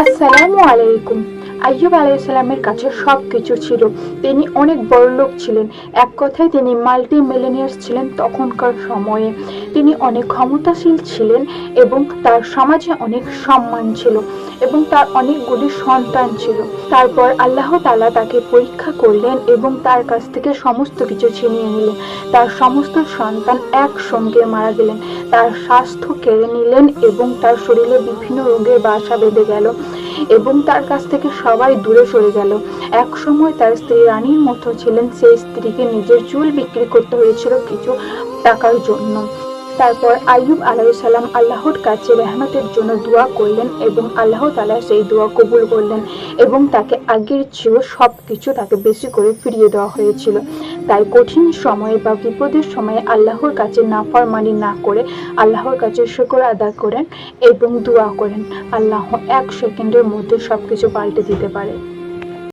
আসসালামু আলাইকুম। আইয়ুব আলাইহিসসালামের কাছে সব কিছু ছিল। তিনি অনেক বড়লোক ছিলেন। এক কথায় তিনি মাল্টি মিলিয়নিয়ার ছিলেন তখনকার সময়ে। তিনি অনেক ক্ষমতাশীল ছিলেন এবং তার সমাজে অনেক সম্মান ছিল এবং তার অনেকগুলি সন্তান ছিল। তারপর আল্লাহ তাআলা তাকে পরীক্ষা করলেন এবং তার কাছ থেকে সমস্ত কিছু ছিনিয়ে নিলেন। তার সমস্ত সন্তান একসঙ্গে মারা গেলেন। তার স্বাস্থ্য কেড়ে নিলেন এবং তার শরীরে বিভিন্ন রোগের বাসা বেঁধে গেল এবং তার কাছ থেকে সবাই দূরে সরে গেল। এক সময় তার স্ত্রী রানীর মতো ছিলেন, সেই স্ত্রীকে নিজের চুল বিক্রি করতে হয়েছিল কিছু টাকার জন্য। তারপর আইয়ুব আলাইহিসসালাম আল্লাহর কাছে রহমতের জন্য দোয়া করলেন এবং আল্লাহ তাআলা সেই দোয়া কবুল করলেন এবং তাকে আগের চেয়েও সব কিছু তাকে বেশি করে ফিরিয়ে দেওয়া হয়েছিল। তাই কঠিন সময়ে বা বিপদের সময়ে আল্লাহর কাছে নাফরমানি না করে আল্লাহর কাছে শুকর আদায় করেন এবং দোয়া করেন। আল্লাহ এক সেকেন্ডের মধ্যে সবকিছু পাল্টে দিতে পারে।